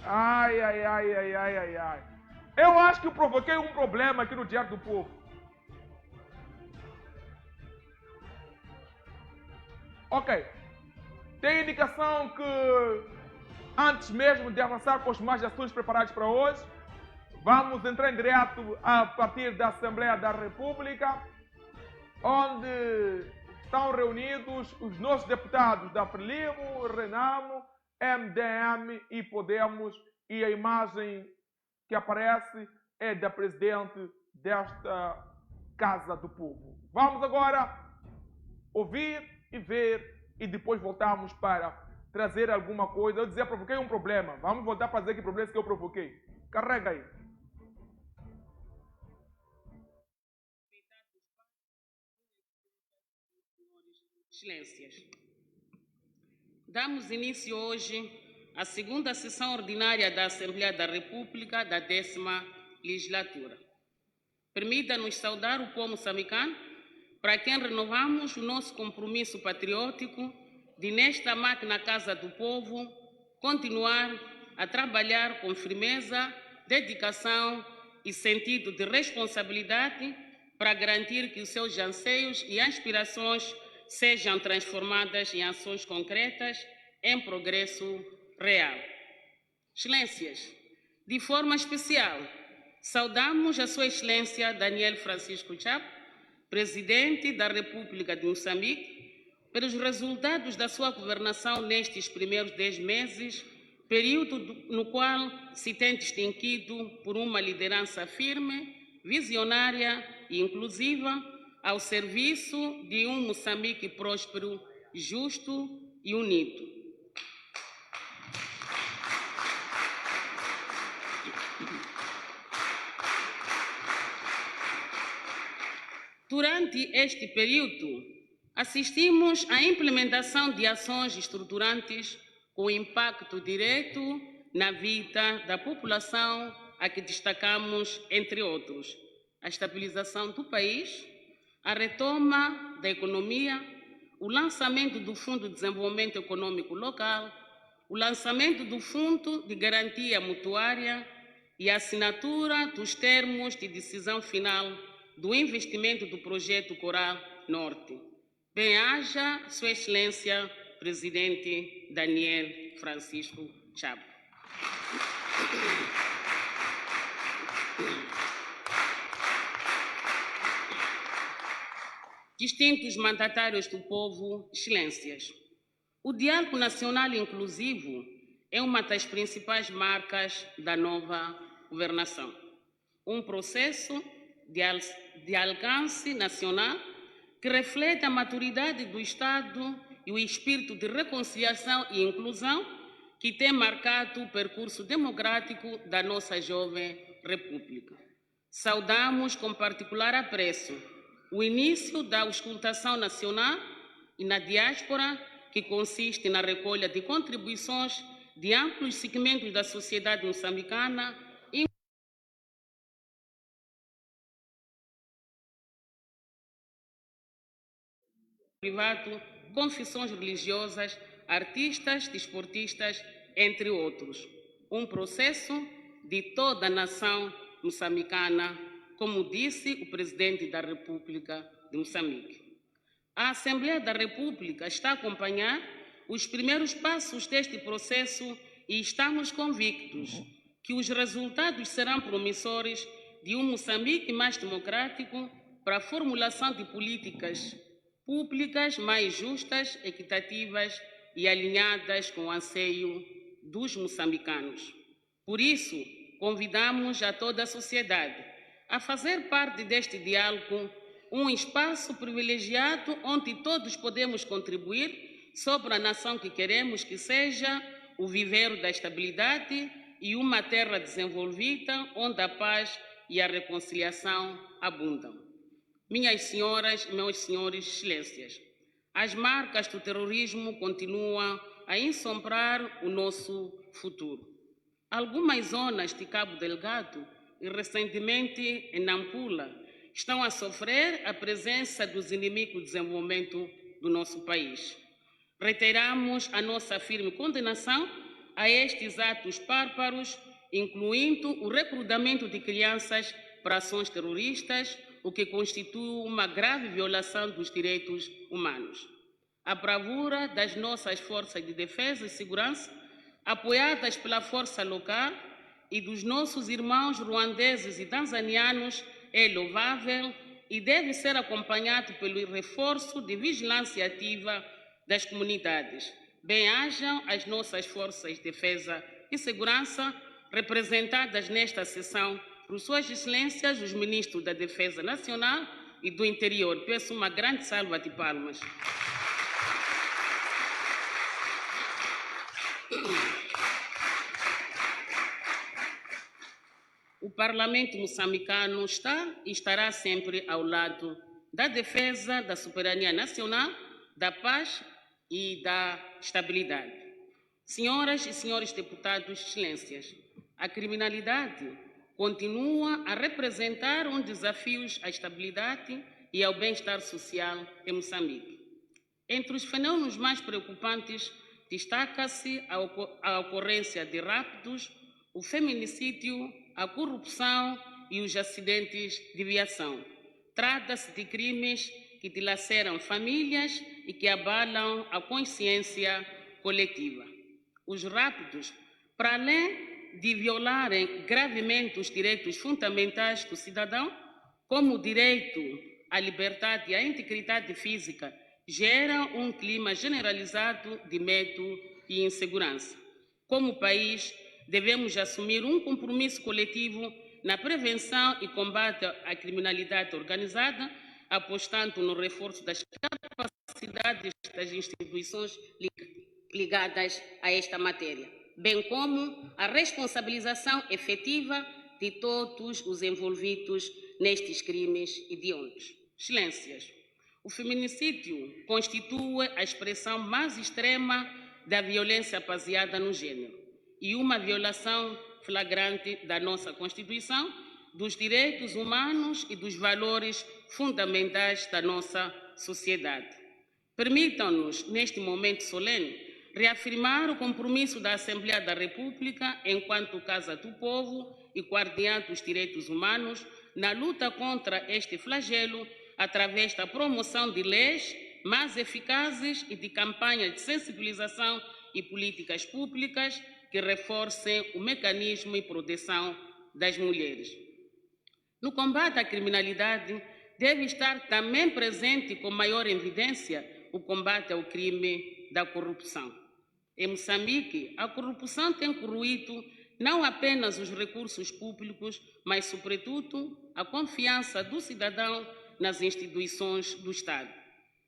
Ai, ai, ai, ai, ai, ai, ai. Eu acho que eu provoquei um problema aqui no Diário do Povo. Ok. Tem indicação que, antes mesmo de avançar com os mais assuntos preparados para hoje, vamos entrar em direto a partir da Assembleia da República, onde estão reunidos os nossos deputados da Frelimo, Renamo, MDM e Podemos, e a imagem que aparece é da presidente desta Casa do Povo. Vamos agora ouvir e ver e depois voltamos para trazer alguma coisa. Eu dizia, provoquei um problema. Vamos voltar para dizer que problema que eu provoquei. Carrega aí. Excelências. Damos início hoje à segunda sessão ordinária da Assembleia da República da 10ª legislatura. Permita-nos saudar o povo moçambicano, para quem renovamos o nosso compromisso patriótico de, nesta máquina Casa do Povo, continuar a trabalhar com firmeza, dedicação e sentido de responsabilidade para garantir que os seus anseios e aspirações sejam transformadas em ações concretas em progresso real. Excelências, de forma especial, saudamos a Sua Excelência Daniel Francisco Chapo, Presidente da República de Moçambique, pelos resultados da sua governação nestes primeiros 10 meses, período no qual se tem distinguido por uma liderança firme, visionária e inclusiva, ao serviço de um Moçambique próspero, justo e unido. Durante este período, assistimos à implementação de ações estruturantes com impacto direto na vida da população, a que destacamos, entre outros, a estabilização do país, a retoma da economia, o lançamento do Fundo de Desenvolvimento Econômico Local, o lançamento do Fundo de Garantia Mutuária e a assinatura dos termos de decisão final do investimento do projeto Coral Norte. Bem-haja, Sua Excelência, Presidente Daniel Francisco Chapo. Distintos mandatários do povo, Excelências, o Diálogo Nacional Inclusivo é uma das principais marcas da nova governação. Um processo de alcance nacional que reflete a maturidade do Estado e o espírito de reconciliação e inclusão que tem marcado o percurso democrático da nossa jovem República. Saudamos com particular apreço o início da auscultação nacional e na diáspora, que consiste na recolha de contribuições de amplos segmentos da sociedade moçambicana, privado, confissões religiosas, artistas, desportistas, entre outros. Um processo de toda a nação moçambicana, como disse o Presidente da República de Moçambique. A Assembleia da República está a acompanhar os primeiros passos deste processo e estamos convictos que os resultados serão promissores de um Moçambique mais democrático para a formulação de políticas públicas mais justas, equitativas e alinhadas com o anseio dos moçambicanos. Por isso, convidamos a toda a sociedade a fazer parte deste diálogo, um espaço privilegiado onde todos podemos contribuir sobre a nação que queremos que seja o viveiro da estabilidade e uma terra desenvolvida onde a paz e a reconciliação abundam. Minhas senhoras e meus senhores, Excelências, as marcas do terrorismo continuam a ensombrar o nosso futuro. Algumas zonas de Cabo Delgado e recentemente em Nampula estão a sofrer a presença dos inimigos do desenvolvimento do nosso país. Reiteramos a nossa firme condenação a estes atos bárbaros, incluindo o recrutamento de crianças para ações terroristas, o que constitui uma grave violação dos direitos humanos. A bravura das nossas forças de defesa e segurança, apoiadas pela força local e dos nossos irmãos ruandeses e tanzanianos, é louvável e deve ser acompanhado pelo reforço de vigilância ativa das comunidades. Bem-ajam as nossas forças de defesa e segurança, representadas nesta sessão por Suas Excelências, os ministros da Defesa Nacional e do Interior. Peço uma grande salva de palmas. O Parlamento moçambicano está e estará sempre ao lado da defesa da soberania nacional, da paz e da estabilidade. Senhoras e senhores deputados, excelências, a criminalidade continua a representar um desafio à estabilidade e ao bem-estar social em Moçambique. Entre os fenômenos mais preocupantes, destaca-se a ocorrência de raptos, o feminicídio, a corrupção e os acidentes de viação. Trata-se de crimes que dilaceram famílias e que abalam a consciência coletiva. Os raptos, para além de violarem gravemente os direitos fundamentais do cidadão, como o direito à liberdade e à integridade física, geram um clima generalizado de medo e insegurança. Como país, devemos assumir um compromisso coletivo na prevenção e combate à criminalidade organizada, apostando no reforço das capacidades das instituições ligadas a esta matéria, bem como a responsabilização efetiva de todos os envolvidos nestes crimes hediondos. Excelências, o feminicídio constitui a expressão mais extrema da violência baseada no gênero e uma violação flagrante da nossa Constituição, dos direitos humanos e dos valores fundamentais da nossa sociedade. Permitam-nos, neste momento solene, reafirmar o compromisso da Assembleia da República enquanto Casa do Povo e guardiã dos direitos humanos na luta contra este flagelo através da promoção de leis mais eficazes e de campanhas de sensibilização e políticas públicas que reforcem o mecanismo e proteção das mulheres. No combate à criminalidade, deve estar também presente com maior evidência o combate ao crime da corrupção. Em Moçambique, a corrupção tem corroído não apenas os recursos públicos, mas, sobretudo, a confiança do cidadão nas instituições do Estado.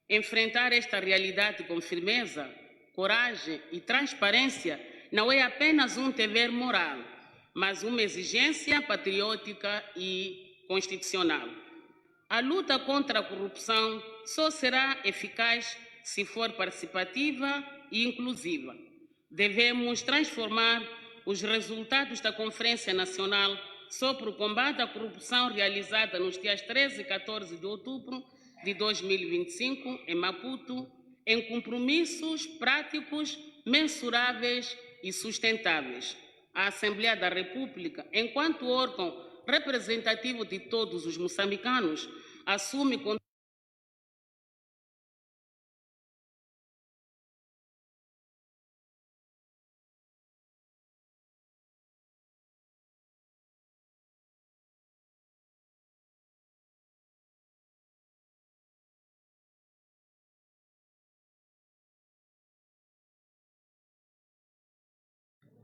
Enfrentar esta realidade com firmeza, coragem e transparência não é apenas um dever moral, mas uma exigência patriótica e constitucional. A luta contra a corrupção só será eficaz se for participativa e inclusiva. Devemos transformar os resultados da Conferência Nacional sobre o combate à corrupção realizada nos dias 13 e 14 de outubro de 2025, em Maputo, em compromissos práticos, mensuráveis e sustentáveis. A Assembleia da República, enquanto órgão representativo de todos os moçambicanos, assume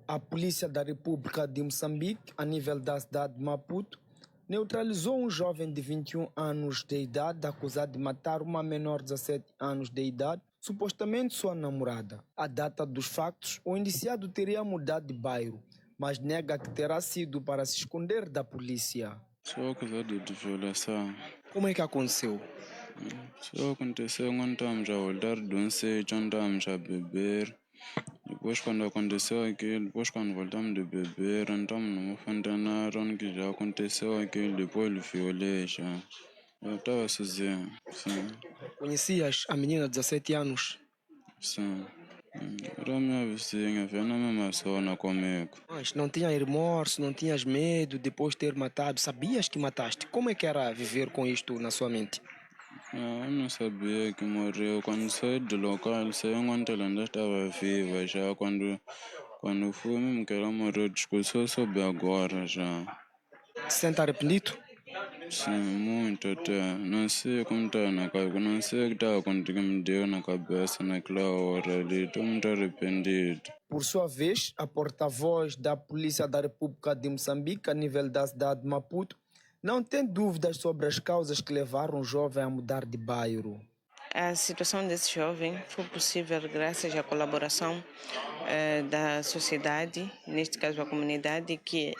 A Polícia da República de Moçambique, a nível da cidade de Maputo, neutralizou um jovem de 21 anos de idade acusado de matar uma menor de 17 anos de idade, supostamente sua namorada. A data dos factos, o indiciado teria mudado de bairro, mas nega que terá sido para se esconder da polícia. Só acusado de violação. Como é que aconteceu? Só aconteceu quando estávamos a voltar de um sítio, onde estávamos a beber. Depois quando aconteceu aquilo, depois quando voltamos de beber, entramos numa fontanária onde já aconteceu aquilo, depois ele violei já. Eu estava sozinho, sim. Conhecias a menina de 17 anos? Sim. Era a minha vizinha, veio na mesma zona comigo. Mas não tinha remorso, não tinhas medo depois de ter matado? Sabias que mataste? Como é que era viver com isto na sua mente? Eu não sabia que morreu. Quando saí do local, saí enquanto ela ainda estava viva já. Quando fui mesmo que ela morreu, discussou sobre agora já. Sente arrependido? Sim, muito até. Não sei como está na cabeça, não sei o que estava contigo me deu na cabeça naquela hora ali. Estou muito arrependido. Por sua vez, a porta-voz da Polícia da República de Moçambique, a nível da cidade de Maputo, não tem dúvidas sobre as causas que levaram o jovem a mudar de bairro. A situação desse jovem foi possível graças à colaboração da sociedade, neste caso a comunidade, que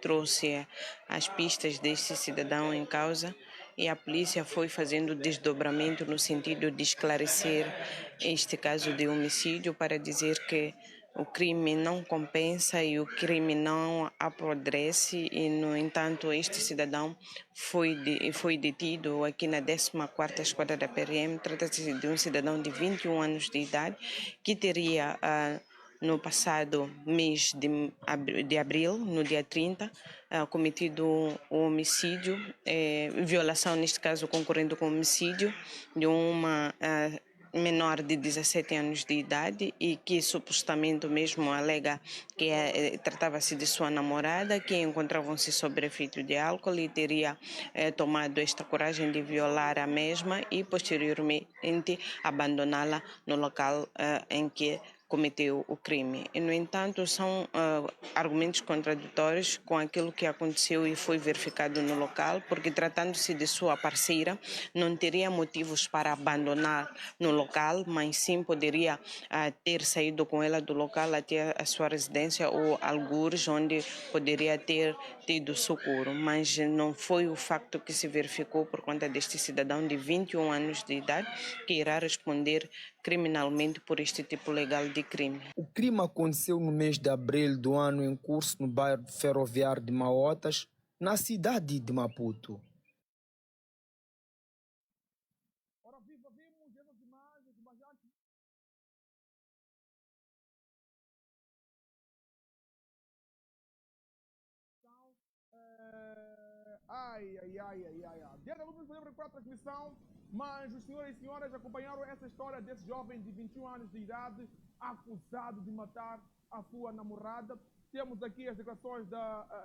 trouxe as pistas deste cidadão em causa, e a polícia foi fazendo desdobramento no sentido de esclarecer este caso de homicídio para dizer que o crime não compensa e o crime não apodrece e, no entanto, este cidadão foi detido aqui na 14ª Esquadra da PRM. Trata-se de um cidadão de 21 anos de idade que teria, no passado mês de abril, no dia 30, cometido um homicídio, violação, neste caso, concorrendo com homicídio de uma menor de 17 anos de idade e que supostamente mesmo alega que tratava-se de sua namorada, que encontravam-se sob efeito de álcool e teria tomado esta coragem de violar a mesma e posteriormente abandoná-la no local em que cometeu o crime. E, no entanto, são argumentos contraditórios com aquilo que aconteceu e foi verificado no local, porque tratando-se de sua parceira, não teria motivos para abandonar no local, mas sim poderia ter saído com ela do local até a sua residência ou algures onde poderia ter tido socorro, mas não foi o facto que se verificou por conta deste cidadão de 21 anos de idade que irá responder criminalmente por este tipo legal de crime. O crime aconteceu no mês de abril do ano em curso no bairro ferroviário de Maotas, na cidade de Maputo. Ora, viva, vimos essas imagens, mas antes... Desde a luz podemos recuperar a transmissão, mas os senhores e senhoras acompanharam essa história desse jovem de 21 anos de idade acusado de matar a sua namorada. Temos aqui as declarações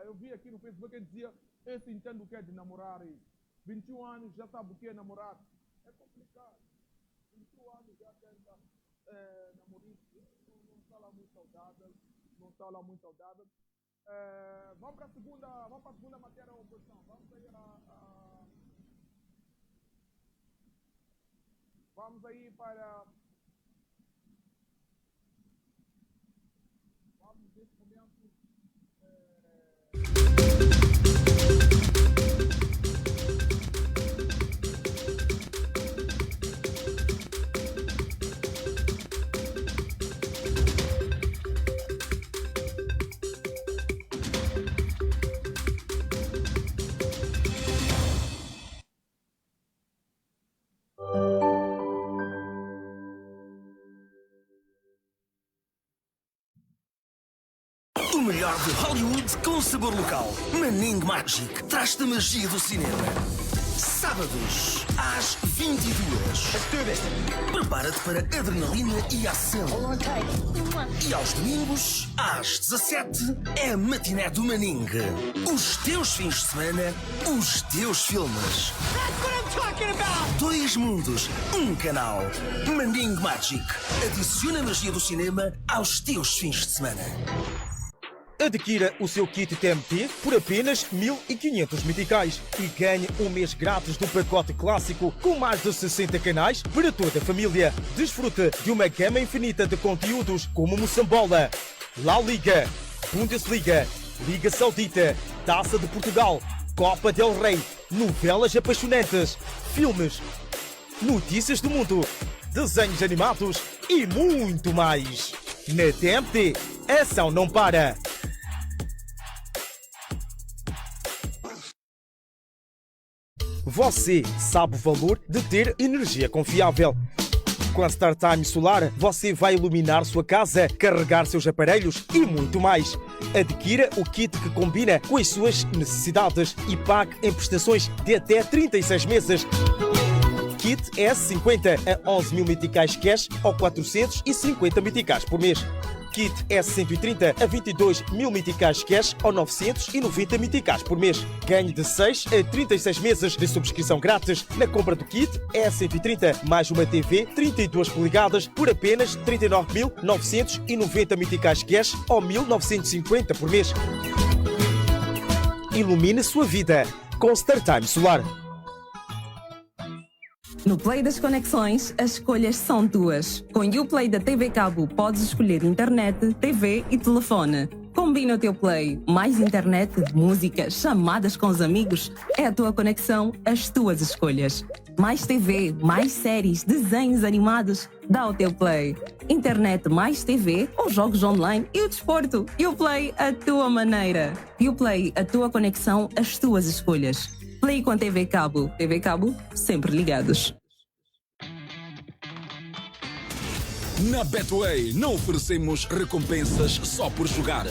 eu vi aqui no Facebook que dizia: esse entende o que é de namorar. 21 anos já sabe o que é namorar. É complicado. 21 anos já tenta namorar. Não está lá muito saudável. Não está lá muito saudável. Vamos para a segunda matéria, oposição. Vamos aí para... Vamos nesse momento... O melhor de Hollywood com sabor local. Manning Magic traz-te a magia do cinema. Sábados, às 22h. Prepara-te para adrenalina e ação. E aos domingos, às 17h, é a matiné do Manning. Os teus fins de semana, os teus filmes. Dois mundos, um canal. Manning Magic. Adiciona a magia do cinema aos teus fins de semana. Adquira o seu kit TMT por apenas 1.500 meticais e ganhe um mês grátis do pacote clássico com mais de 60 canais para toda a família. Desfrute de uma gama infinita de conteúdos como Moçambola, La Liga, Bundesliga, Liga Saudita, Taça de Portugal, Copa del Rei, novelas apaixonantes, filmes, notícias do mundo, desenhos animados e muito mais. Na TMT, a ação não para. Você sabe o valor de ter energia confiável. Com a StarTime Solar, você vai iluminar sua casa, carregar seus aparelhos e muito mais. Adquira o kit que combina com as suas necessidades e pague em prestações de até 36 meses. Kit S50 a 11 mil meticais cash ou 450 meticais por mês. Kit S130 a 22 mil meticais cash ou 990 meticais por mês. Ganhe de 6 a 36 meses de subscrição grátis na compra do kit S130 mais uma TV 32 polegadas por apenas 39.990 meticais cash ou 1.950 por mês. Ilumine sua vida com StarTime Solar. No Play das Conexões, as escolhas são tuas. Com o Play da TV Cabo, podes escolher internet, TV e telefone. Combina o teu Play. Mais internet, música, chamadas com os amigos. É a tua conexão, as tuas escolhas. Mais TV, mais séries, desenhos animados. Dá o teu Play. Internet mais TV ou jogos online e o desporto. Play a tua maneira. Play, a tua conexão, as tuas escolhas. Play com TV Cabo. TV Cabo, sempre ligados. Na Betway não oferecemos recompensas só por jogar.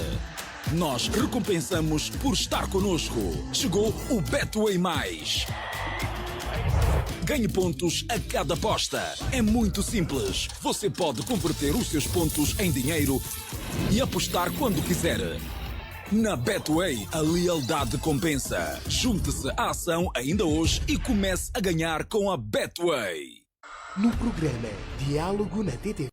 Nós recompensamos por estar connosco. Chegou o Betway Mais. Ganhe pontos a cada aposta. É muito simples. Você pode converter os seus pontos em dinheiro e apostar quando quiser. Na Betway, a lealdade compensa. Junte-se à ação ainda hoje e comece a ganhar com a Betway. No programa Diálogo na TT.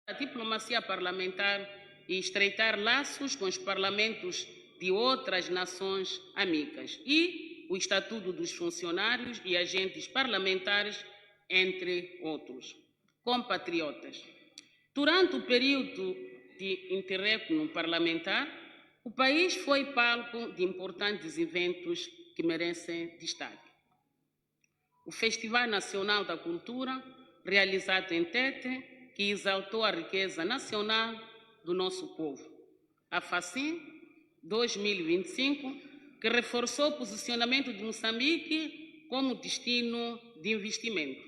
A diplomacia parlamentar e estreitar laços com os parlamentos de outras nações amigas e o Estatuto dos Funcionários e Agentes Parlamentares, entre outros. Compatriotas, durante o período de interregno parlamentar, o país foi palco de importantes eventos que merecem destaque. O Festival Nacional da Cultura, realizado em Tete, que exaltou a riqueza nacional do nosso povo. A FACIM 2025, que reforçou o posicionamento de Moçambique como destino de investimento.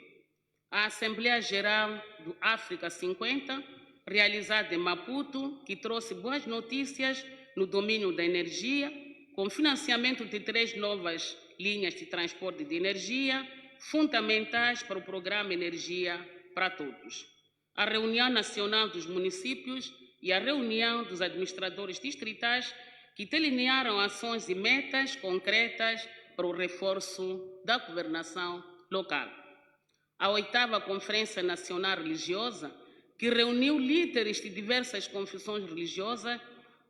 A Assembleia Geral do África 50, realizada em Maputo, que trouxe boas notícias no domínio da energia, com financiamento de 3 novas linhas de transporte de energia, fundamentais para o programa Energia para Todos. A reunião nacional dos municípios e a reunião dos administradores distritais que delinearam ações e metas concretas para o reforço da governação local. A 8ª Conferência Nacional Religiosa, que reuniu líderes de diversas confissões religiosas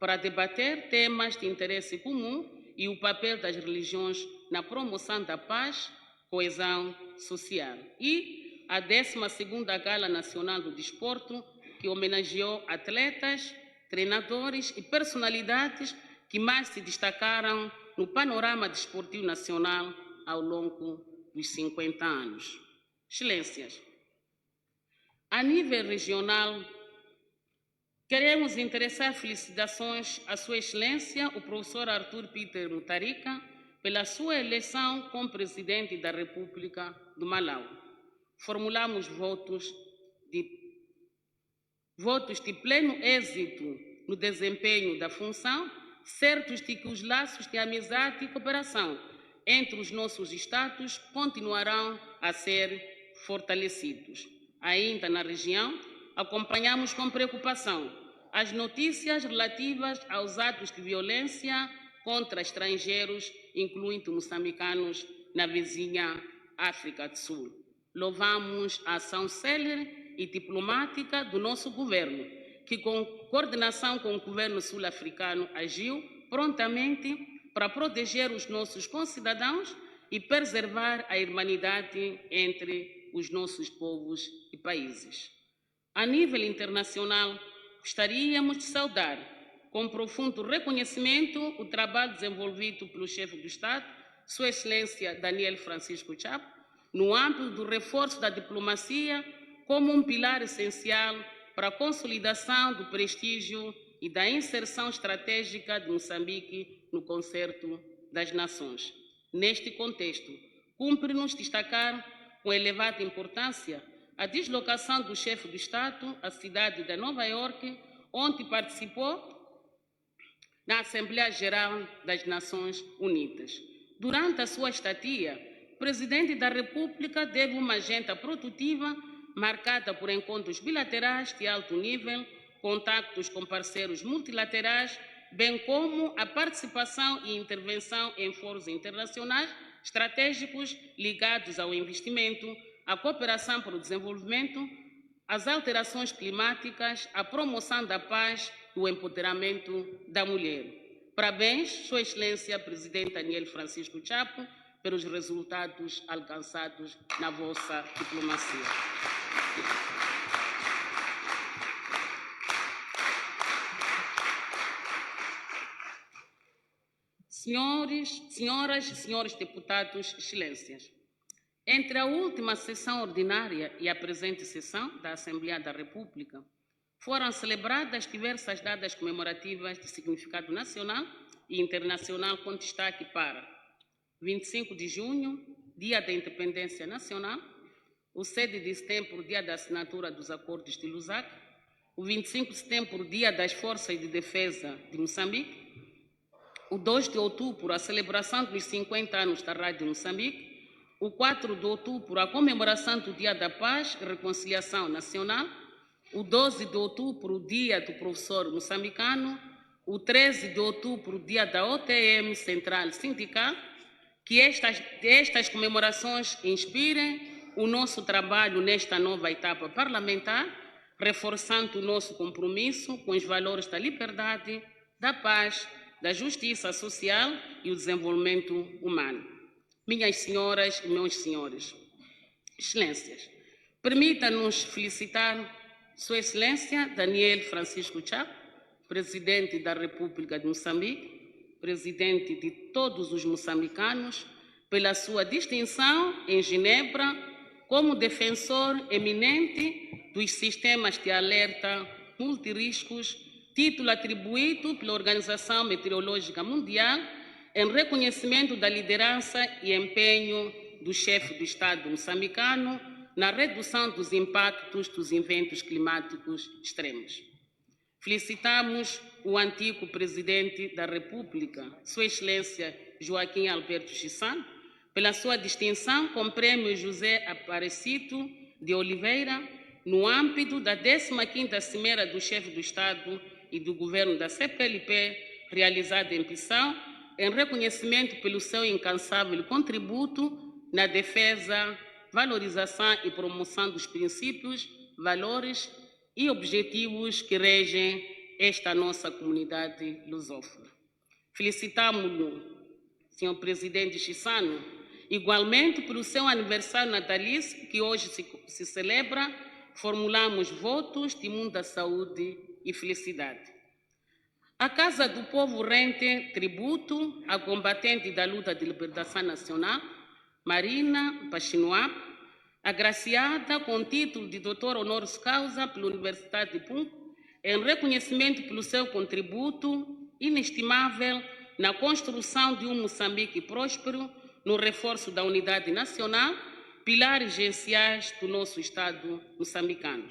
para debater temas de interesse comum e o papel das religiões na promoção da paz, coesão social. E a 12ª Gala Nacional do Desporto, que homenageou atletas, treinadores e personalidades que mais se destacaram no panorama desportivo nacional ao longo dos 50 anos. Excelências, a nível regional, queremos endereçar felicitações à Sua Excelência, o professor Arthur Peter Mutharika, pela sua eleição como Presidente da República do Malau. Formulamos votos de pleno êxito no desempenho da função, certos de que os laços de amizade e cooperação entre os nossos Estados continuarão a ser fortalecidos. Ainda na região, acompanhamos com preocupação as notícias relativas aos atos de violência contra estrangeiros, incluindo moçambicanos, na vizinha África do Sul. Louvamos a ação célere e diplomática do nosso governo, que com coordenação com o governo sul-africano agiu prontamente para proteger os nossos concidadãos e preservar a irmanidade entre os nossos povos e países. A nível internacional, gostaríamos de saudar com profundo reconhecimento o trabalho desenvolvido pelo chefe do Estado, Sua Excelência Daniel Francisco Chapo, no âmbito do reforço da diplomacia como um pilar essencial para a consolidação do prestígio e da inserção estratégica de Moçambique no concerto das nações. Neste contexto, cumpre-nos destacar com elevada importância a deslocação do chefe do Estado à cidade de Nova Iorque, onde participou na Assembleia Geral das Nações Unidas. Durante a sua estadia, o Presidente da República teve uma agenda produtiva marcada por encontros bilaterais de alto nível, contactos com parceiros multilaterais, bem como a participação e intervenção em fóruns internacionais estratégicos ligados ao investimento, à cooperação para o desenvolvimento, às alterações climáticas, à promoção da paz e o empoderamento da mulher. Parabéns, Sua Excelência Presidente Daniel Francisco Chapo, pelos resultados alcançados na vossa diplomacia. Senhoras e senhores deputados, excelências, entre a última sessão ordinária e a presente sessão da Assembleia da República, foram celebradas diversas datas comemorativas de significado nacional e internacional, com destaque para 25 de junho, Dia da Independência Nacional, o 7 de setembro, Dia da Assinatura dos Acordos de Lusaka, o 25 de setembro, Dia das Forças de Defesa de Moçambique, o 2 de outubro, a celebração dos 50 anos da Rádio Moçambique, o 4 de outubro, a comemoração do Dia da Paz e Reconciliação Nacional, o 12 de outubro, o Dia do Professor Moçambicano, o 13 de outubro, o Dia da OTM Central Sindical, que estas comemorações inspirem o nosso trabalho nesta nova etapa parlamentar, reforçando o nosso compromisso com os valores da liberdade, da paz, da justiça social e o desenvolvimento humano. Minhas senhoras e meus senhores, excelências, permita-nos felicitar Sua Excelência Daniel Francisco Chapo, Presidente da República de Moçambique, Presidente de todos os moçambicanos, pela sua distinção em Genebra como defensor eminente dos sistemas de alerta multiriscos, título atribuído pela Organização Meteorológica Mundial em reconhecimento da liderança e empenho do chefe do Estado moçambicano na redução dos impactos dos eventos climáticos extremos. Felicitamos o antigo Presidente da República, Sua Excelência Joaquim Alberto Chissano, pela sua distinção com o Prêmio José Aparecido de Oliveira, no âmbito da 15ª Cimeira do Chefe do Estado e do Governo da CPLP, realizada em Bissau, em reconhecimento pelo seu incansável contributo na defesa, valorização e promoção dos princípios, valores e objetivos que regem esta nossa comunidade lusófona. Felicitamos-lo, Sr. Presidente Chissano, igualmente pelo seu aniversário natalício, que hoje se celebra. Formulamos votos de muita saúde e felicidade. A Casa do Povo rende tributo à combatente da luta de libertação nacional, Marina Pachinoá, agraciada com o título de doutor honoris causa pela Universidade de Punco, em reconhecimento pelo seu contributo inestimável na construção de um Moçambique próspero, no reforço da unidade nacional, pilares essenciais do nosso Estado moçambicano.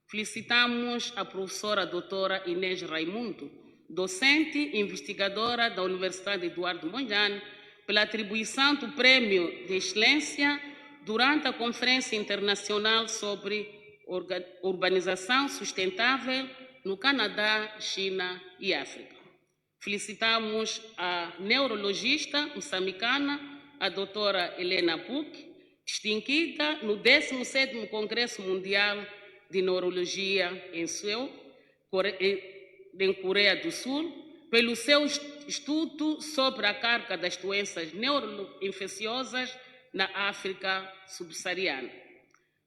Felicitamos a professora doutora Inês Raimundo, docente e investigadora da Universidade Eduardo Mondlane, pela atribuição do Prêmio de Excelência durante a Conferência Internacional sobre Urbanização Sustentável no Canadá, China e África. Felicitamos a neurologista moçambicana, a doutora Helena Puck, distinguida no 17º Congresso Mundial de Neurologia em Seul, em Coreia do Sul, pelo seu estudo sobre a carga das doenças neuroinfecciosas na África subsaariana.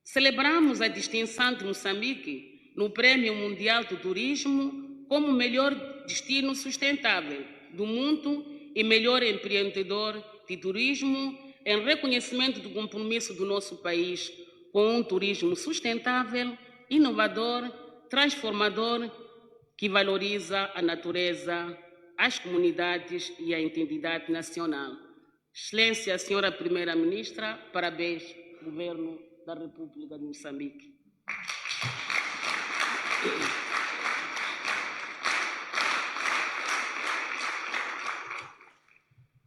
Celebramos a distinção de Moçambique no Prêmio Mundial do Turismo como o melhor destino sustentável do mundo e melhor empreendedor de turismo, em reconhecimento do compromisso do nosso país com um turismo sustentável, inovador, transformador, que valoriza a natureza, as comunidades e a identidade nacional. Excelência, Senhora Primeira-Ministra, parabéns, Governo da República de Moçambique.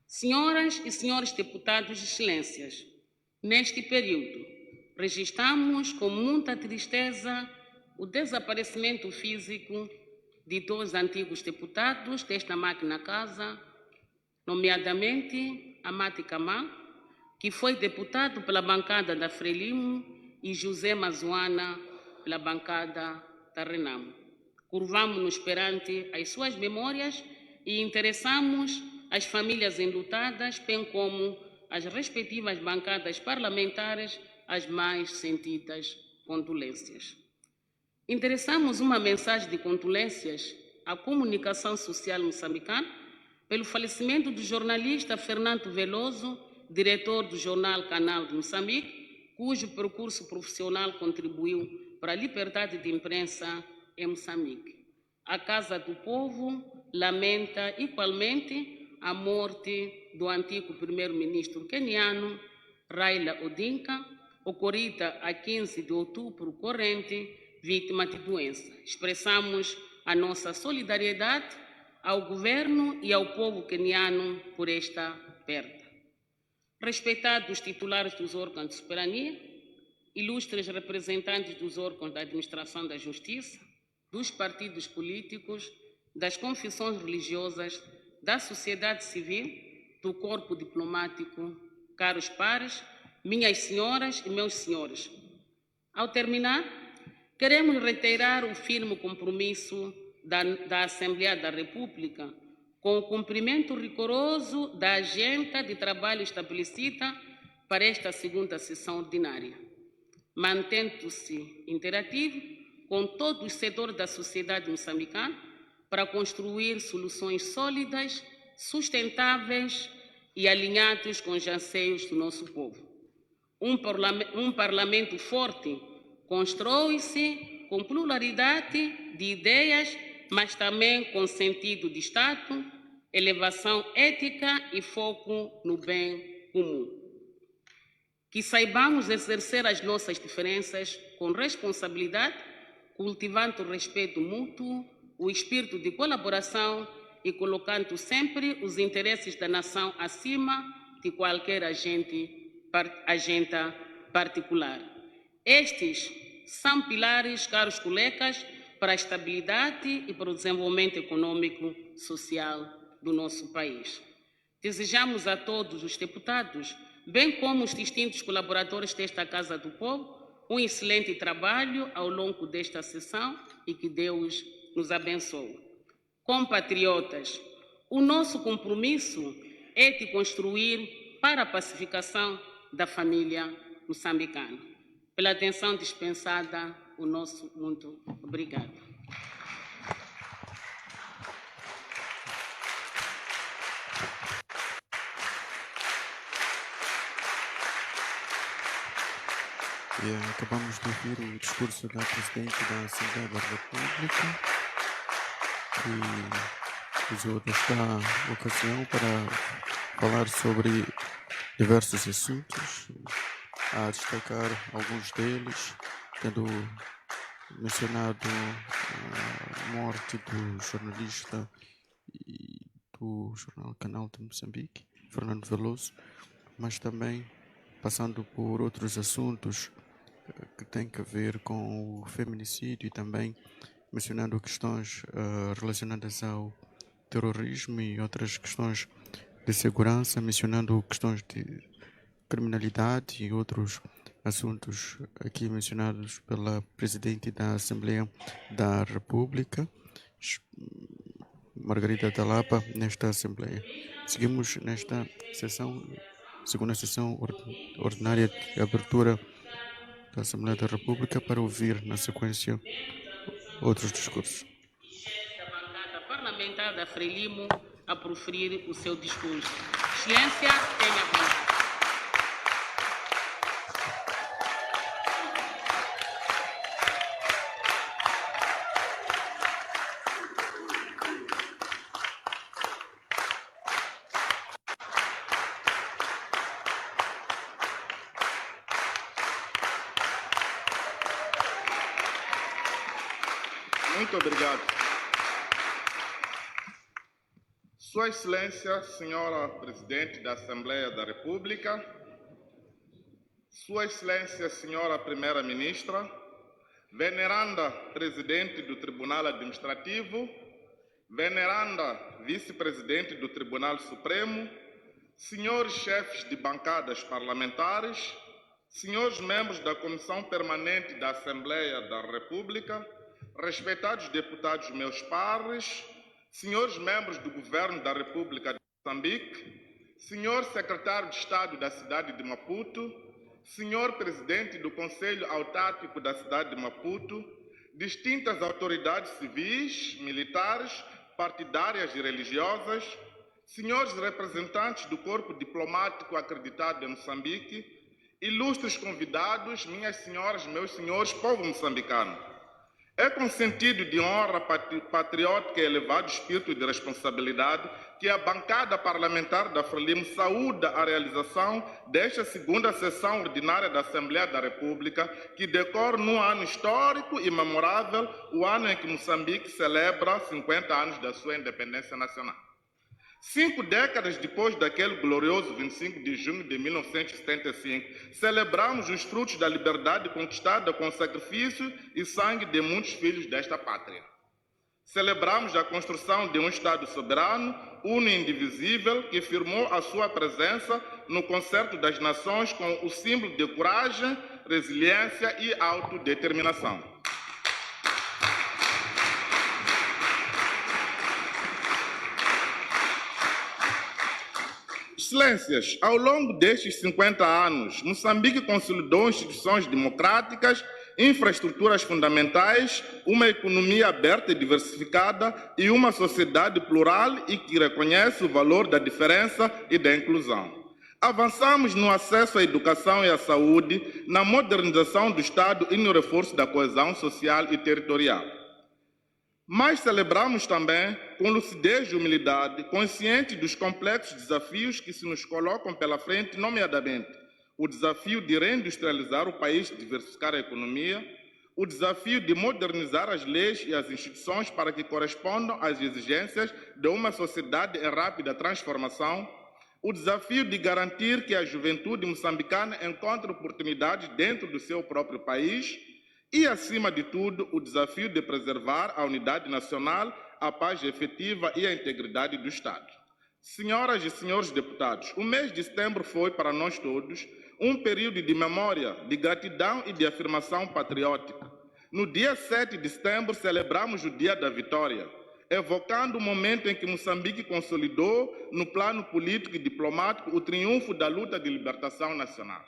Senhoras e senhores deputados e excelências, neste período, registramos com muita tristeza o desaparecimento físico de 2 antigos deputados desta máquina casa, nomeadamente Amati Kamá, que foi deputado pela bancada da Frelimo, e José Mazuana, pela bancada da Renamo. Curvamos-nos perante as suas memórias e interessamos as famílias enlutadas, bem como as respectivas bancadas parlamentares, as mais sentidas condolências. Interessamos uma mensagem de condolências à comunicação social moçambicana pelo falecimento do jornalista Fernando Veloso, diretor do jornal Canal de Moçambique, cujo percurso profissional contribuiu para a liberdade de imprensa em Moçambique. A Casa do Povo lamenta igualmente a morte do antigo primeiro-ministro queniano Raila Odinga, ocorrida a 15 de outubro corrente, vítima de doença. Expressamos a nossa solidariedade ao governo e ao povo queniano por esta perda. Respeitados titulares dos órgãos de soberania, ilustres representantes dos órgãos da administração da justiça, dos partidos políticos, das confissões religiosas, da sociedade civil, do corpo diplomático, caros pares, minhas senhoras e meus senhores. Ao terminar, queremos reiterar o firme compromisso da Assembleia da República com o cumprimento rigoroso da agenda de trabalho estabelecida para esta segunda sessão ordinária, mantendo-se interativo com todo o setor da sociedade moçambicana para construir soluções sólidas, sustentáveis e alinhados com os anseios do nosso povo. Um parlamento forte constrói-se com pluralidade de ideias, mas também com sentido de Estado, elevação ética e foco no bem comum. Que saibamos exercer as nossas diferenças com responsabilidade, cultivando o respeito mútuo, o espírito de colaboração e colocando sempre os interesses da nação acima de qualquer agenda particular. Estes são pilares, caros colegas, para a estabilidade e para o desenvolvimento econômico e social do nosso país. Desejamos a todos os deputados, bem como os distintos colaboradores desta Casa do Povo, um excelente trabalho ao longo desta sessão e que Deus nos abençoe. Compatriotas, o nosso compromisso é de construir para a pacificação da família moçambicana. Pela atenção dispensada, o nosso muito obrigado. Acabamos de ouvir o discurso da Presidente da Assembleia da República, que usou desta ocasião para falar sobre diversos assuntos, a destacar alguns deles, tendo mencionado a morte do jornalista e do jornal Canal de Moçambique, Fernando Veloso, mas também passando por outros assuntos que têm a ver com o feminicídio e também mencionando questões relacionadas ao terrorismo e outras questões de segurança, mencionando questões de criminalidade e outros assuntos aqui mencionados pela Presidente da Assembleia da República, Margarida da Lapa, nesta Assembleia. Seguimos nesta sessão, segunda sessão ordinária de abertura da Assembleia da República para ouvir, na sequência, outros discursos. Da bancada parlamentar da Frelimo a proferir o seu discurso. Excelência, tenha a palavra. Muito obrigado. Sua Excelência, Senhora Presidente da Assembleia da República, Sua Excelência, Senhora Primeira-Ministra, Veneranda Presidente do Tribunal Administrativo, Veneranda Vice-Presidente do Tribunal Supremo, Senhores Chefes de Bancadas Parlamentares, Senhores Membros da Comissão Permanente da Assembleia da República, respeitados deputados meus pares, senhores membros do Governo da República de Moçambique, senhor secretário de Estado da cidade de Maputo, senhor presidente do Conselho Autárquico da cidade de Maputo, distintas autoridades civis, militares, partidárias e religiosas, senhores representantes do corpo diplomático acreditado em Moçambique, ilustres convidados, minhas senhoras, meus senhores, povo moçambicano. É com sentido de honra patriótica e elevado espírito de responsabilidade que a bancada parlamentar da Frelimo saúda a realização desta segunda sessão ordinária da Assembleia da República, que decorre num ano histórico e memorável, o ano em que Moçambique celebra 50 anos da sua independência nacional. 5 décadas depois daquele glorioso 25 de junho de 1975, celebramos os frutos da liberdade conquistada com sacrifício e sangue de muitos filhos desta pátria. Celebramos a construção de um Estado soberano, uno e indivisível, que firmou a sua presença no concerto das nações com o símbolo de coragem, resiliência e autodeterminação. Excelências, ao longo destes 50 anos, Moçambique consolidou instituições democráticas, infraestruturas fundamentais, uma economia aberta e diversificada e uma sociedade plural e que reconhece o valor da diferença e da inclusão. Avançamos no acesso à educação e à saúde, na modernização do Estado e no reforço da coesão social e territorial. Mas celebramos também, com lucidez e humildade, consciente dos complexos desafios que se nos colocam pela frente, nomeadamente o desafio de reindustrializar o país, diversificar a economia, o desafio de modernizar as leis e as instituições para que correspondam às exigências de uma sociedade em rápida transformação, o desafio de garantir que a juventude moçambicana encontre oportunidades dentro do seu próprio país e, acima de tudo, o desafio de preservar a unidade nacional, a paz efetiva e a integridade do Estado. Senhoras e senhores deputados, o mês de setembro foi, para nós todos, um período de memória, de gratidão e de afirmação patriótica. No dia 7 de setembro, celebramos o Dia da Vitória, evocando o momento em que Moçambique consolidou, no plano político e diplomático, o triunfo da luta de libertação nacional.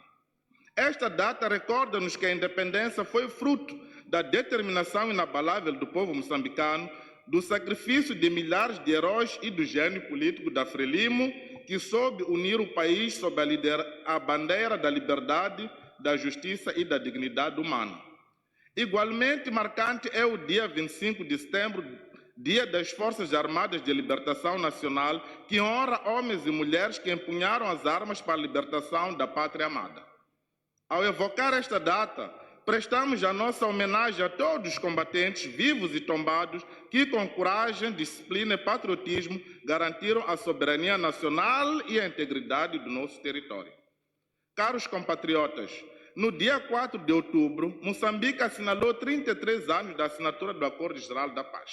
Esta data recorda-nos que a independência foi fruto da determinação inabalável do povo moçambicano, do sacrifício de milhares de heróis e do gênio político da Frelimo, que soube unir o país sob a bandeira da liberdade, da justiça e da dignidade humana. Igualmente marcante é o dia 25 de setembro, Dia das Forças Armadas de Libertação Nacional, que honra homens e mulheres que empunharam as armas para a libertação da pátria amada. Ao evocar esta data, prestamos a nossa homenagem a todos os combatentes vivos e tombados que, com coragem, disciplina e patriotismo, garantiram a soberania nacional e a integridade do nosso território. Caros compatriotas, no dia 4 de outubro, Moçambique assinalou 33 anos da assinatura do Acordo Geral da Paz.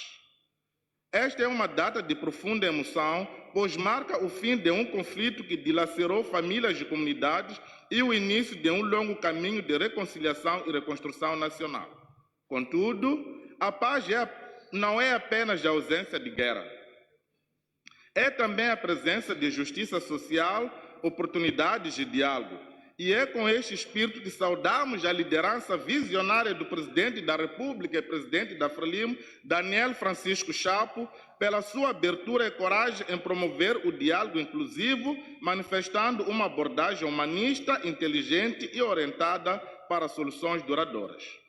Esta é uma data de profunda emoção, pois marca o fim de um conflito que dilacerou famílias e comunidades e o início de um longo caminho de reconciliação e reconstrução nacional. Contudo, a paz não é apenas a ausência de guerra. É também a presença de justiça social, oportunidades de diálogo. E é com este espírito que saudamos a liderança visionária do Presidente da República e Presidente da Frelimo, Daniel Francisco Chapo, pela sua abertura e coragem em promover o diálogo inclusivo, manifestando uma abordagem humanista, inteligente e orientada para soluções duradouras.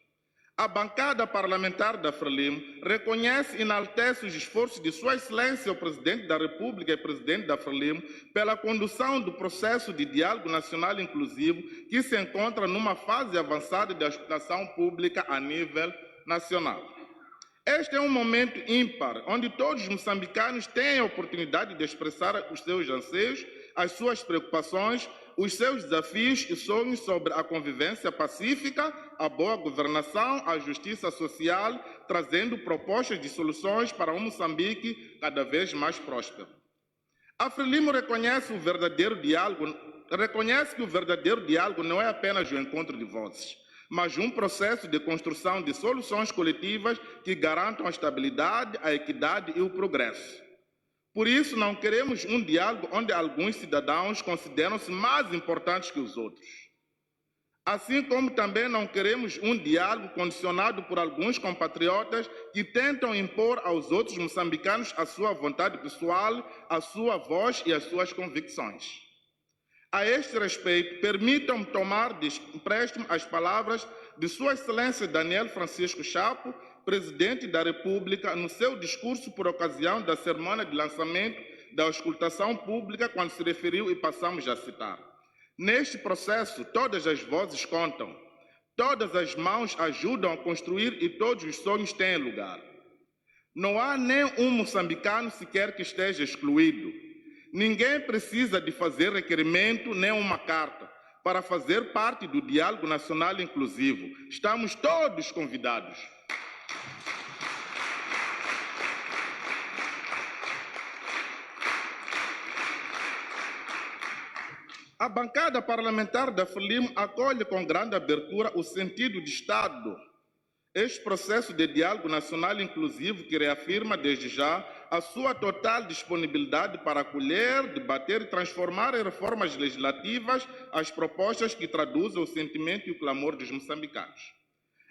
A bancada parlamentar da Frelimo reconhece e enaltece os esforços de Sua Excelência o Presidente da República e Presidente da Frelimo pela condução do processo de diálogo nacional inclusivo que se encontra numa fase avançada de auscultação pública a nível nacional. Este é um momento ímpar, onde todos os moçambicanos têm a oportunidade de expressar os seus anseios, as suas preocupações, os seus desafios e sonhos sobre a convivência pacífica, a boa governação, a justiça social, trazendo propostas de soluções para um Moçambique cada vez mais próspero. A Frelimo reconhece que o verdadeiro diálogo não é apenas o encontro de vozes, mas um processo de construção de soluções coletivas que garantam a estabilidade, a equidade e o progresso. Por isso, não queremos um diálogo onde alguns cidadãos consideram-se mais importantes que os outros. Assim como também não queremos um diálogo condicionado por alguns compatriotas que tentam impor aos outros moçambicanos a sua vontade pessoal, a sua voz e as suas convicções. A este respeito, permitam-me tomar de empréstimo as palavras de Sua Excelência Daniel Francisco Chapo, Presidente da República, no seu discurso por ocasião da cerimônia de lançamento da auscultação pública, quando se referiu e passamos a citar. Neste processo, todas as vozes contam, todas as mãos ajudam a construir e todos os sonhos têm lugar. Não há nem um moçambicano sequer que esteja excluído. Ninguém precisa de fazer requerimento nem uma carta para fazer parte do diálogo nacional inclusivo. Estamos todos convidados. A bancada parlamentar da Frelimo acolhe com grande abertura o sentido de Estado. Este processo de diálogo nacional inclusivo que reafirma desde já a sua total disponibilidade para acolher, debater e transformar em reformas legislativas as propostas que traduzem o sentimento e o clamor dos moçambicanos.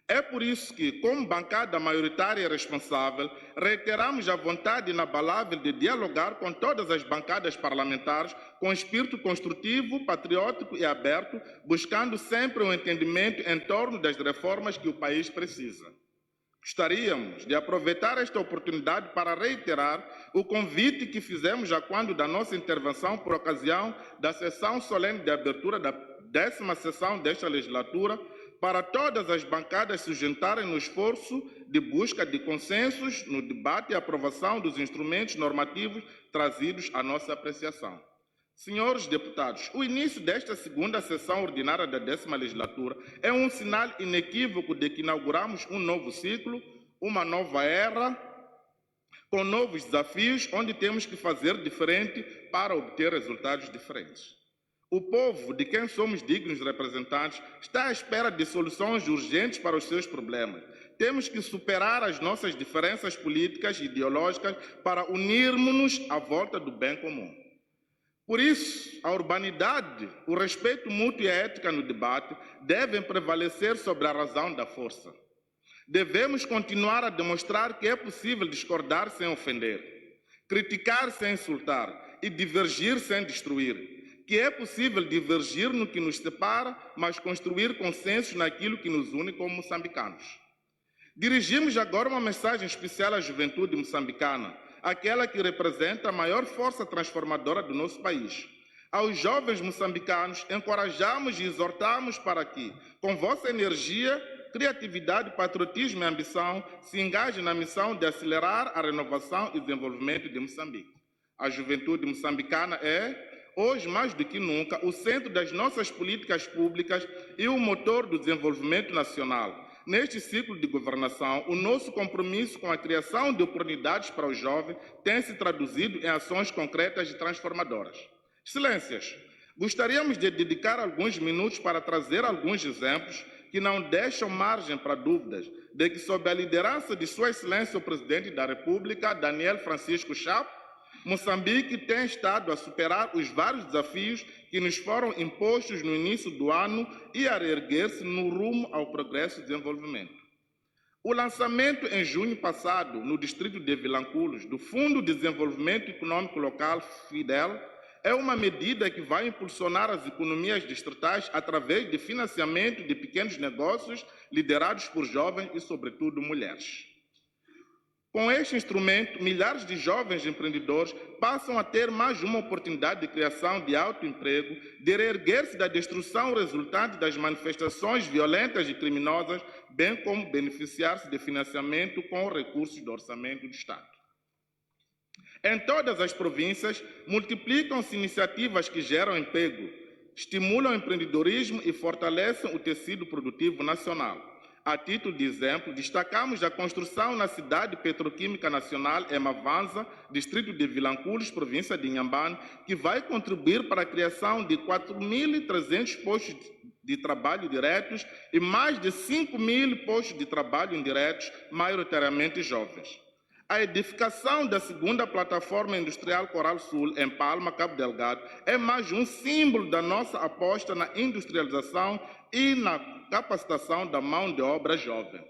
É por isso que, como bancada maioritária e responsável, reiteramos a vontade inabalável de dialogar com todas as bancadas parlamentares com espírito construtivo, patriótico e aberto, buscando sempre um entendimento em torno das reformas que o país precisa. Gostaríamos de aproveitar esta oportunidade para reiterar o convite que fizemos já quando da nossa intervenção por ocasião da sessão solene de abertura da 10ª sessão desta legislatura, para todas as bancadas se juntarem no esforço de busca de consensos no debate e aprovação dos instrumentos normativos trazidos à nossa apreciação. Senhores deputados, o início desta segunda sessão ordinária da 10ª legislatura é um sinal inequívoco de que inauguramos um novo ciclo, uma nova era, com novos desafios, onde temos que fazer diferente para obter resultados diferentes. O povo, de quem somos dignos representantes, está à espera de soluções urgentes para os seus problemas. Temos que superar as nossas diferenças políticas e ideológicas para unirmos-nos à volta do bem comum. Por isso, a urbanidade, o respeito mútuo e a ética no debate devem prevalecer sobre a razão da força. Devemos continuar a demonstrar que é possível discordar sem ofender, criticar sem insultar e divergir sem destruir. Que é possível divergir no que nos separa, mas construir consensos naquilo que nos une como moçambicanos. Dirigimos agora uma mensagem especial à juventude moçambicana, aquela que representa a maior força transformadora do nosso país. Aos jovens moçambicanos, encorajamos e exortamos para que, com vossa energia, criatividade, patriotismo e ambição, se engajem na missão de acelerar a renovação e desenvolvimento de Moçambique. A juventude moçambicana é, hoje mais do que nunca, o centro das nossas políticas públicas e o motor do desenvolvimento nacional. Neste ciclo de governação, o nosso compromisso com a criação de oportunidades para os jovens tem se traduzido em ações concretas e transformadoras. Excelências, gostaríamos de dedicar alguns minutos para trazer alguns exemplos que não deixam margem para dúvidas de que, sob a liderança de Sua Excelência o Presidente da República, Daniel Francisco Chapo, Moçambique tem estado a superar os vários desafios que nos foram impostos no início do ano e a reerguer-se no rumo ao progresso e desenvolvimento. O lançamento em junho passado, no distrito de Vilanculos, do Fundo de Desenvolvimento Econômico Local, FIDEL, é uma medida que vai impulsionar as economias distritais através de financiamento de pequenos negócios liderados por jovens e, sobretudo, mulheres. Com este instrumento, milhares de jovens empreendedores passam a ter mais uma oportunidade de criação de autoemprego, de reerguer-se da destruição resultante das manifestações violentas e criminosas, bem como beneficiar-se de financiamento com recursos do orçamento do Estado. Em todas as províncias, multiplicam-se iniciativas que geram emprego, estimulam o empreendedorismo e fortalecem o tecido produtivo nacional. A título de exemplo, destacamos a construção na cidade petroquímica nacional Emavanza, distrito de Vilanculos, província de Inhambane, que vai contribuir para a criação de 4.300 postos de trabalho diretos e mais de 5.000 postos de trabalho indiretos, maioritariamente jovens. A edificação da segunda plataforma industrial Coral Sul, em Palma, Cabo Delgado, é mais um símbolo da nossa aposta na industrialização e na capacitação da mão de obra jovem.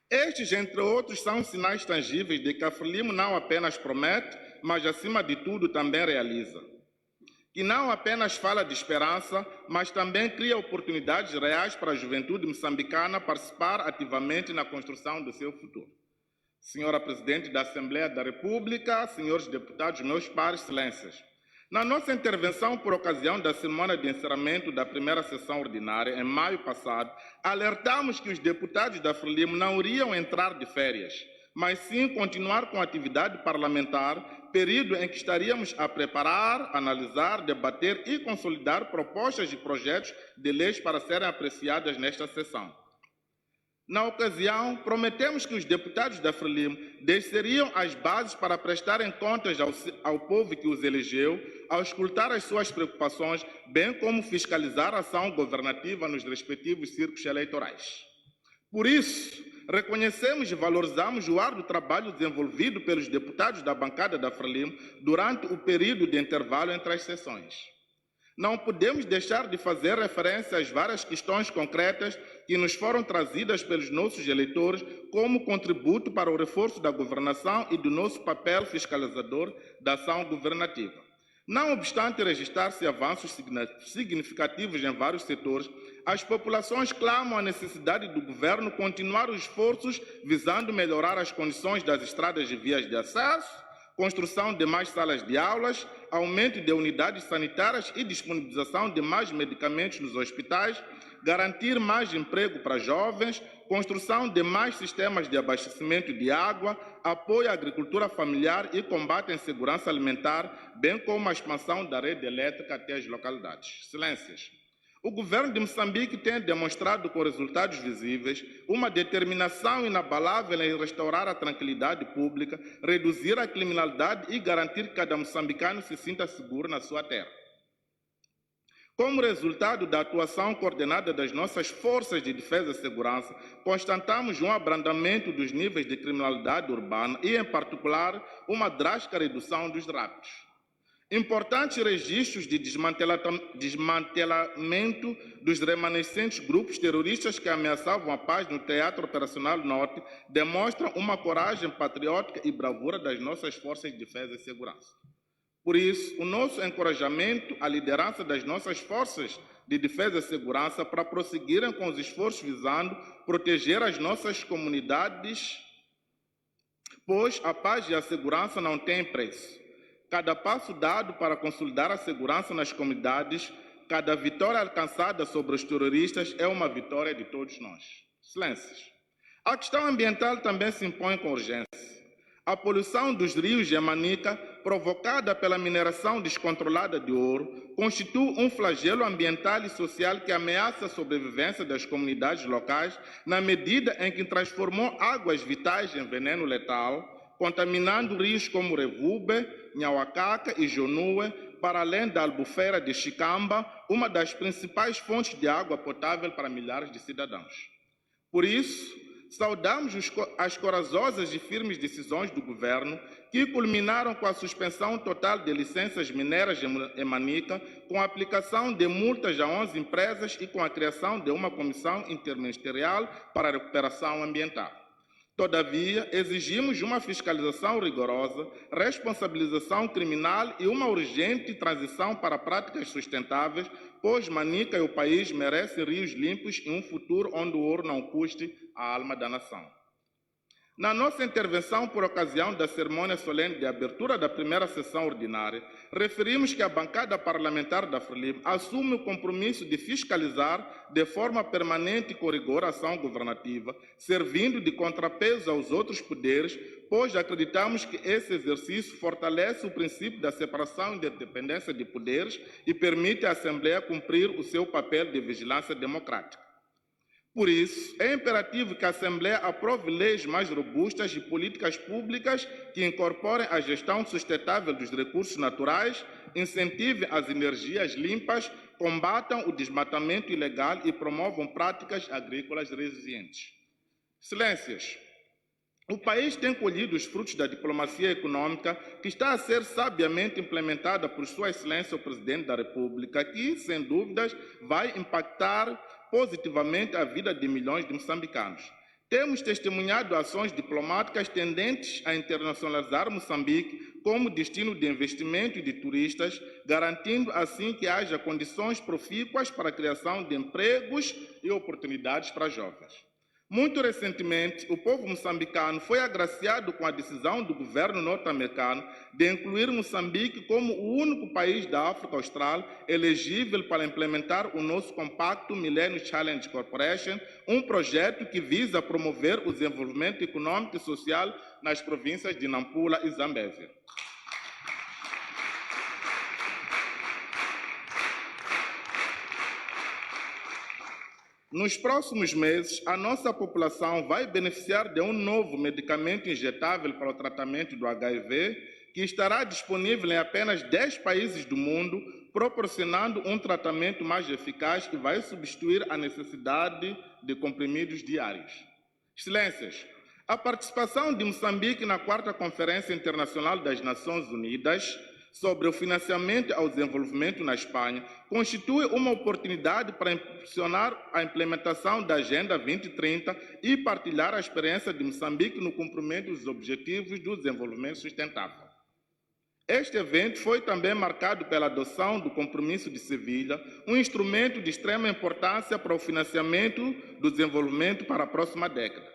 Estes, entre outros, são sinais tangíveis de que a Frelimo não apenas promete, mas, acima de tudo, também realiza. Que não apenas fala de esperança, mas também cria oportunidades reais para a juventude moçambicana participar ativamente na construção do seu futuro. Senhora Presidente da Assembleia da República, senhores deputados, meus pares, excelências. Na nossa intervenção por ocasião da cerimônia de encerramento da primeira sessão ordinária, em maio passado, alertamos que os deputados da Frelimo não iriam entrar de férias, mas sim continuar com a atividade parlamentar, período em que estaríamos a preparar, analisar, debater e consolidar propostas e projetos de leis para serem apreciadas nesta sessão. Na ocasião, prometemos que os deputados da Frelimo desceriam as bases para prestarem contas ao povo que os elegeu, ao escutar as suas preocupações, bem como fiscalizar a ação governativa nos respectivos círculos eleitorais. Por isso, reconhecemos e valorizamos o árduo trabalho desenvolvido pelos deputados da bancada da Frelimo durante o período de intervalo entre as sessões. Não podemos deixar de fazer referência às várias questões concretas que nos foram trazidas pelos nossos eleitores como contributo para o reforço da governação e do nosso papel fiscalizador da ação governativa. Não obstante registrar-se avanços significativos em vários setores, as populações clamam a necessidade do governo continuar os esforços visando melhorar as condições das estradas e vias de acesso, construção de mais salas de aulas, aumento de unidades sanitárias e disponibilização de mais medicamentos nos hospitais, garantir mais emprego para jovens, construção de mais sistemas de abastecimento de água, apoio à agricultura familiar e combate à insegurança alimentar, bem como a expansão da rede elétrica até as localidades. Excelências, o governo de Moçambique tem demonstrado com resultados visíveis uma determinação inabalável em restaurar a tranquilidade pública, reduzir a criminalidade e garantir que cada moçambicano se sinta seguro na sua terra. Como resultado da atuação coordenada das nossas forças de defesa e segurança, constatamos um abrandamento dos níveis de criminalidade urbana e, em particular, uma drástica redução dos raptos. Importantes registros de desmantelamento dos remanescentes grupos terroristas que ameaçavam a paz no Teatro Operacional Norte demonstram uma coragem patriótica e bravura das nossas forças de defesa e segurança. Por isso, o nosso encorajamento à liderança das nossas forças de defesa e segurança para prosseguirem com os esforços visando proteger as nossas comunidades, pois a paz e a segurança não têm preço. Cada passo dado para consolidar a segurança nas comunidades, cada vitória alcançada sobre os terroristas é uma vitória de todos nós. Excelências, a questão ambiental também se impõe com urgência. A poluição dos rios de Manica, provocada pela mineração descontrolada de ouro, constitui um flagelo ambiental e social que ameaça a sobrevivência das comunidades locais na medida em que transformou águas vitais em veneno letal, contaminando rios como Revube, Nhahuacaca e Jonue, para além da albufeira de Chicamba, uma das principais fontes de água potável para milhares de cidadãos. Por isso, saudamos as corajosas e firmes decisões do governo que culminaram com a suspensão total de licenças mineiras em Manica, com a aplicação de multas a 11 empresas e com a criação de uma comissão interministerial para a recuperação ambiental. Todavia, exigimos uma fiscalização rigorosa, responsabilização criminal e uma urgente transição para práticas sustentáveis, pois Manica e o país merecem rios limpos e um futuro onde o ouro não custe a alma da nação. Na nossa intervenção por ocasião da cerimônia solene de abertura da primeira sessão ordinária, referimos que a bancada parlamentar da Frelimo assume o compromisso de fiscalizar de forma permanente e com rigor a ação governativa, servindo de contrapeso aos outros poderes, pois acreditamos que esse exercício fortalece o princípio da separação e da independência de poderes e permite à Assembleia cumprir o seu papel de vigilância democrática. Por isso, é imperativo que a Assembleia aprove leis mais robustas e políticas públicas que incorporem a gestão sustentável dos recursos naturais, incentivem as energias limpas, combatam o desmatamento ilegal e promovam práticas agrícolas resilientes. Excelências, o país tem colhido os frutos da diplomacia econômica que está a ser sabiamente implementada por Sua Excelência o Presidente da República, que, sem dúvidas, vai impactar positivamente a vida de milhões de moçambicanos. Temos testemunhado ações diplomáticas tendentes a internacionalizar Moçambique como destino de investimento e de turistas, garantindo assim que haja condições profícuas para a criação de empregos e oportunidades para jovens. Muito recentemente, o povo moçambicano foi agraciado com a decisão do governo norte-americano de incluir Moçambique como o único país da África Austral elegível para implementar o nosso compacto Millennium Challenge Corporation, um projeto que visa promover o desenvolvimento econômico e social nas províncias de Nampula e Zambésia. Nos próximos meses, a nossa população vai beneficiar de um novo medicamento injetável para o tratamento do HIV, que estará disponível em apenas 10 países do mundo, proporcionando um tratamento mais eficaz e vai substituir a necessidade de comprimidos diários. Excelências, a participação de Moçambique na 4ª Conferência Internacional das Nações Unidas sobre o financiamento ao desenvolvimento na Espanha constitui uma oportunidade para impulsionar a implementação da Agenda 2030 e partilhar a experiência de Moçambique no cumprimento dos Objetivos do Desenvolvimento Sustentável. Este evento foi também marcado pela adoção do Compromisso de Sevilha, um instrumento de extrema importância para o financiamento do desenvolvimento para a próxima década.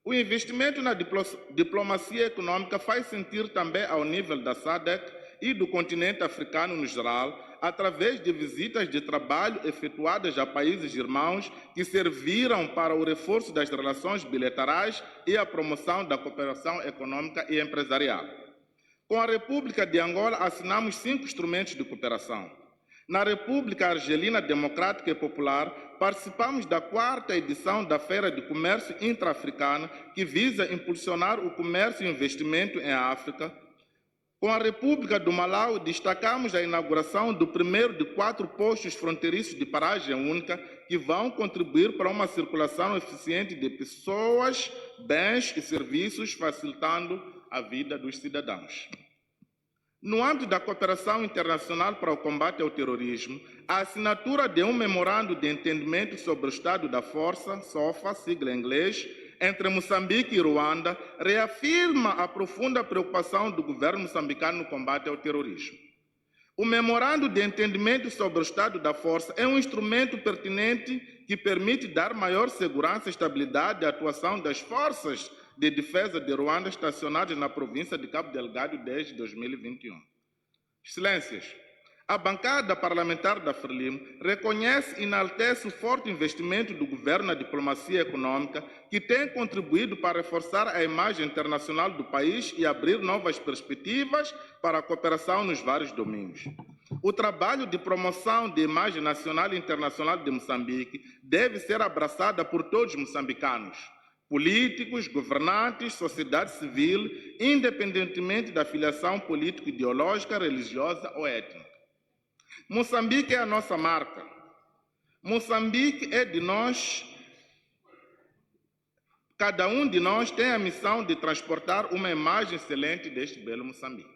O investimento na diplomacia econômica faz sentir também ao nível da SADC e do continente africano no geral, através de visitas de trabalho efetuadas a países irmãos que serviram para o reforço das relações bilaterais e a promoção da cooperação econômica e empresarial. Com a República de Angola, assinamos 5 instrumentos de cooperação. Na República Argelina Democrática e Popular, participamos da 4ª edição da Feira de Comércio Intra-Africana, que visa impulsionar o comércio e investimento em África. Com a República do Malau, destacamos a inauguração do primeiro de 4 postos fronteiriços de paragem única, que vão contribuir para uma circulação eficiente de pessoas, bens e serviços, facilitando a vida dos cidadãos. No âmbito da cooperação internacional para o combate ao terrorismo, a assinatura de um memorando de entendimento sobre o estado da força, SOFA, sigla em inglês, entre Moçambique e Ruanda, reafirma a profunda preocupação do governo moçambicano no combate ao terrorismo. O memorando de entendimento sobre o estado da força é um instrumento pertinente que permite dar maior segurança e estabilidade à atuação das forças de defesa de Ruanda estacionadas na província de Cabo Delgado desde 2021. Excelências, a bancada parlamentar da Frelimo reconhece e enaltece o forte investimento do governo na diplomacia econômica, que tem contribuído para reforçar a imagem internacional do país e abrir novas perspectivas para a cooperação nos vários domínios. O trabalho de promoção de imagem nacional e internacional de Moçambique deve ser abraçado por todos os moçambicanos, políticos, governantes, sociedade civil, independentemente da filiação político-ideológica, religiosa ou étnica. Moçambique é a nossa marca. Moçambique é de nós. Cada um de nós tem a missão de transportar uma imagem excelente deste belo Moçambique.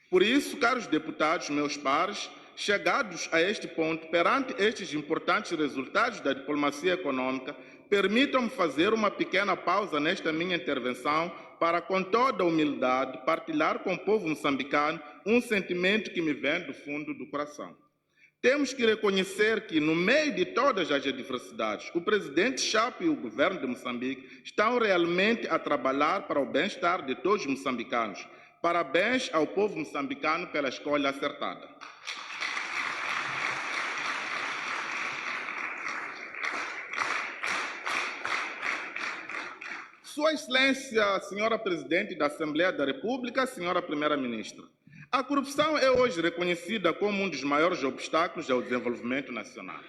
Por isso, caros deputados, meus pares, chegados a este ponto, perante estes importantes resultados da diplomacia econômica, permitam-me fazer uma pequena pausa nesta minha intervenção para, com toda a humildade, partilhar com o povo moçambicano um sentimento que me vem do fundo do coração. Temos que reconhecer que, no meio de todas as adversidades, o presidente Chapo e o governo de Moçambique estão realmente a trabalhar para o bem-estar de todos os moçambicanos. Parabéns ao povo moçambicano pela escolha acertada. Sua Excelência, Senhora Presidente da Assembleia da República, Senhora Primeira-Ministra, a corrupção é hoje reconhecida como um dos maiores obstáculos ao desenvolvimento nacional.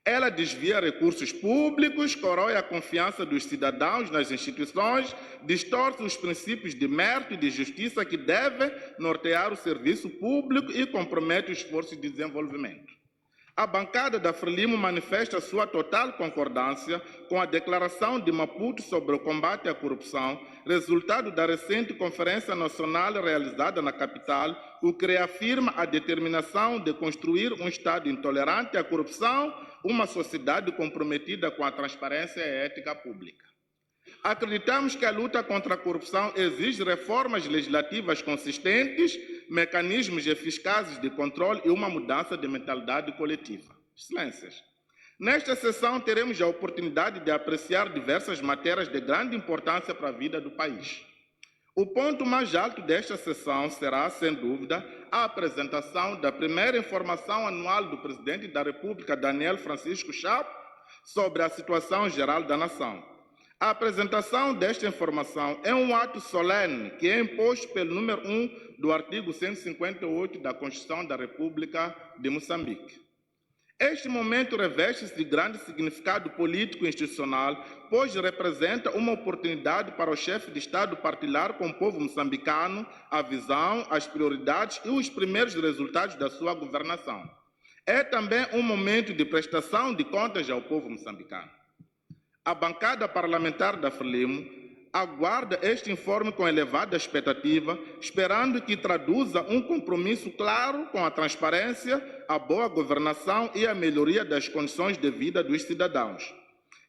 Ela desvia recursos públicos, corrói a confiança dos cidadãos nas instituições, distorce os princípios de mérito e de justiça que devem nortear o serviço público e compromete os esforços de desenvolvimento. A bancada da Frelimo manifesta sua total concordância com a declaração de Maputo sobre o combate à corrupção, resultado da recente Conferência Nacional realizada na capital, o que reafirma a determinação de construir um Estado intolerante à corrupção, uma sociedade comprometida com a transparência e a ética pública. Acreditamos que a luta contra a corrupção exige reformas legislativas consistentes, mecanismos eficazes de controle e uma mudança de mentalidade coletiva. Excelências, nesta sessão teremos a oportunidade de apreciar diversas matérias de grande importância para a vida do país. O ponto mais alto desta sessão será, sem dúvida, a apresentação da primeira informação anual do Presidente da República, Daniel Francisco Chapo, sobre a situação geral da nação. A apresentação desta informação é um ato solene que é imposto pelo número 1 do artigo 158 da Constituição da República de Moçambique. Este momento reveste-se de grande significado político e institucional, pois representa uma oportunidade para o chefe de Estado partilhar com o povo moçambicano a visão, as prioridades e os primeiros resultados da sua governação. É também um momento de prestação de contas ao povo moçambicano. A bancada parlamentar da Frelimo aguarda este informe com elevada expectativa, esperando que traduza um compromisso claro com a transparência, a boa governação e a melhoria das condições de vida dos cidadãos.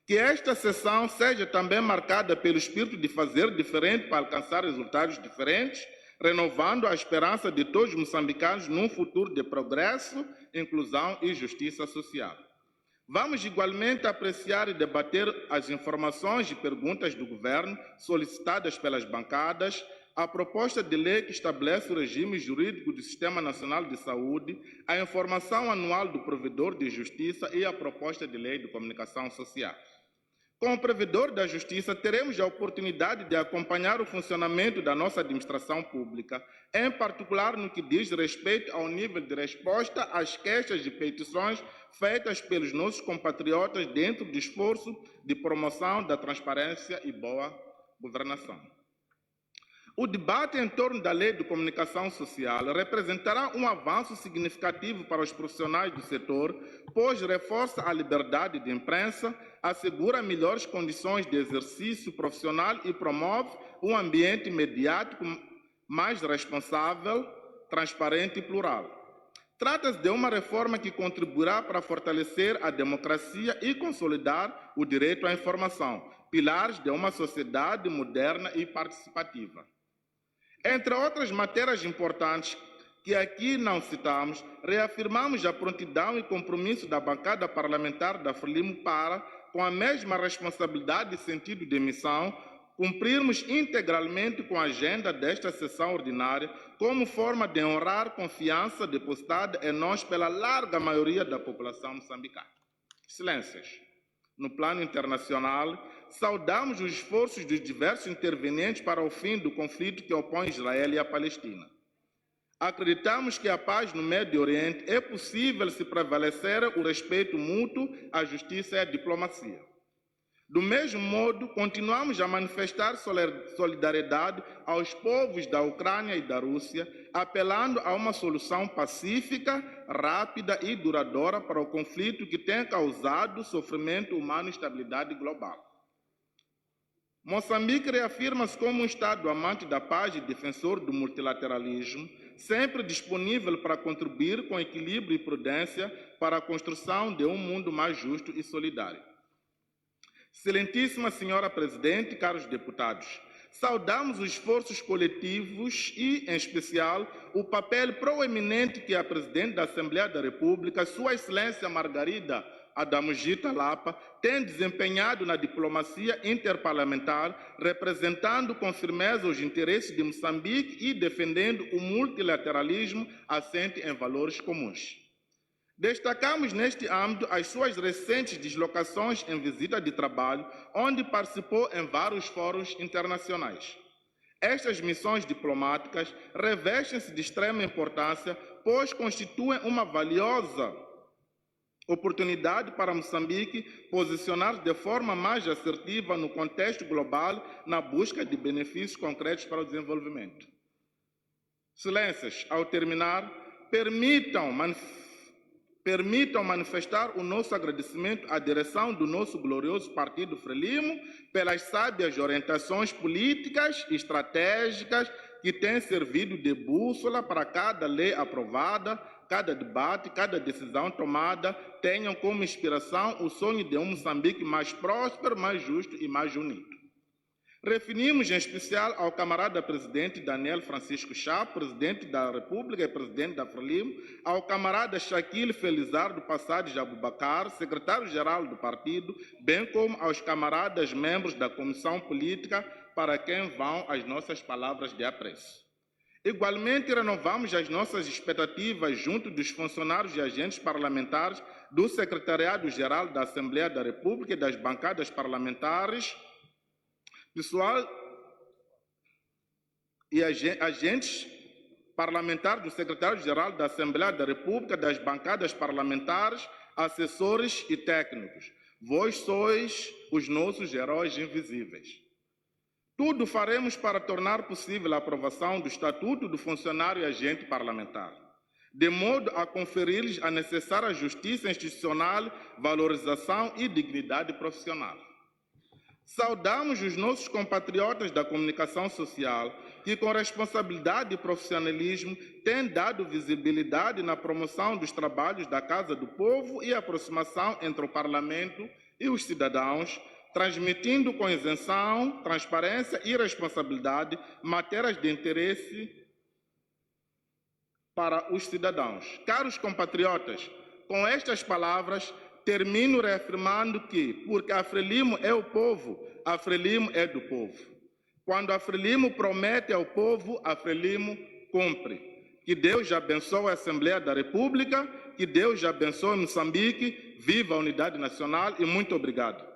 Que esta sessão seja também marcada pelo espírito de fazer diferente para alcançar resultados diferentes, renovando a esperança de todos os moçambicanos num futuro de progresso, inclusão e justiça social. Vamos igualmente apreciar e debater as informações e perguntas do governo solicitadas pelas bancadas, a proposta de lei que estabelece o regime jurídico do Sistema Nacional de Saúde, a informação anual do provedor de justiça e a proposta de lei de comunicação social. Com o provedor da justiça, teremos a oportunidade de acompanhar o funcionamento da nossa administração pública, em particular no que diz respeito ao nível de resposta às queixas e petições feitas pelos nossos compatriotas dentro do esforço de promoção da transparência e boa governação. O debate em torno da Lei de Comunicação Social representará um avanço significativo para os profissionais do setor, pois reforça a liberdade de imprensa, assegura melhores condições de exercício profissional e promove um ambiente mediático mais responsável, transparente e plural. Trata-se de uma reforma que contribuirá para fortalecer a democracia e consolidar o direito à informação, pilares de uma sociedade moderna e participativa. Entre outras matérias importantes que aqui não citamos, reafirmamos a prontidão e compromisso da bancada parlamentar da Frelimo para, com a mesma responsabilidade e sentido de missão, cumprirmos integralmente com a agenda desta sessão ordinária como forma de honrar a confiança depositada em nós pela larga maioria da população moçambicana. Excelências, no plano internacional, saudamos os esforços dos diversos intervenientes para o fim do conflito que opõe Israel e a Palestina. Acreditamos que a paz no Médio Oriente é possível se prevalecer o respeito mútuo, a justiça e a diplomacia. Do mesmo modo, continuamos a manifestar solidariedade aos povos da Ucrânia e da Rússia, apelando a uma solução pacífica, rápida e duradoura para o conflito que tem causado sofrimento humano e instabilidade global. Moçambique reafirma-se como um Estado amante da paz e defensor do multilateralismo, sempre disponível para contribuir com equilíbrio e prudência para a construção de um mundo mais justo e solidário. Excelentíssima Senhora Presidente, caros deputados, saudamos os esforços coletivos e, em especial, o papel proeminente que a Presidente da Assembleia da República, Sua Excelência Margarida Adamugita Lapa, tem desempenhado na diplomacia interparlamentar, representando com firmeza os interesses de Moçambique e defendendo o multilateralismo assente em valores comuns. Destacamos neste âmbito as suas recentes deslocações em visita de trabalho, onde participou em vários fóruns internacionais. Estas missões diplomáticas revestem-se de extrema importância, pois constituem uma valiosa oportunidade para Moçambique posicionar de forma mais assertiva no contexto global na busca de benefícios concretos para o desenvolvimento. Excelências, ao terminar, permitam manifestar o nosso agradecimento à direção do nosso glorioso Partido Frelimo pelas sábias orientações políticas e estratégicas que têm servido de bússola para cada lei aprovada, cada debate, cada decisão tomada, tenham como inspiração o sonho de um Moçambique mais próspero, mais justo e mais unido. Referimos em especial ao camarada presidente Daniel Francisco Chá, presidente da República e presidente da Frelimo, ao camarada Shaquille Felizardo Passares Abubacar, secretário-geral do partido, bem como aos camaradas membros da Comissão Política, para quem vão as nossas palavras de apreço. Igualmente, renovamos as nossas expectativas junto dos funcionários e agentes parlamentares do Secretariado-Geral da Assembleia da República e das bancadas parlamentares, pessoal e agentes parlamentares do Secretário-Geral da Assembleia da República, das bancadas parlamentares, assessores e técnicos. Vós sois os nossos heróis invisíveis. Tudo faremos para tornar possível a aprovação do Estatuto do Funcionário e Agente Parlamentar, de modo a conferir-lhes a necessária justiça institucional, valorização e dignidade profissional. Saudamos os nossos compatriotas da comunicação social que, com responsabilidade e profissionalismo, têm dado visibilidade na promoção dos trabalhos da Casa do Povo e aproximação entre o Parlamento e os cidadãos, transmitindo com isenção, transparência e responsabilidade matérias de interesse para os cidadãos. Caros compatriotas, com estas palavras, termino reafirmando que, porque a Frelimo é o povo, a Frelimo é do povo. Quando a Frelimo promete ao povo, a Frelimo cumpre. Que Deus abençoe a Assembleia da República, que Deus abençoe Moçambique, viva a unidade nacional e muito obrigado.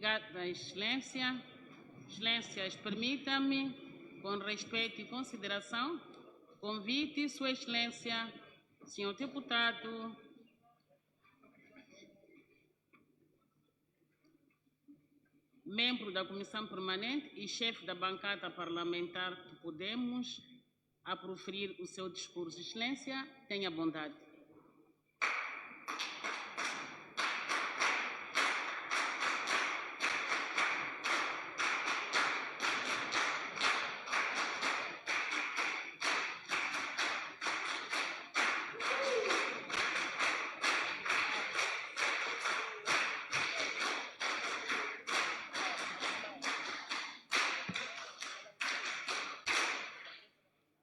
Obrigada, Excelência. Excelências, permita-me, com respeito e consideração, convite Sua Excelência, Senhor Deputado, membro da Comissão Permanente e chefe da bancada parlamentar do Podemos, a proferir o seu discurso. Excelência, tenha bondade.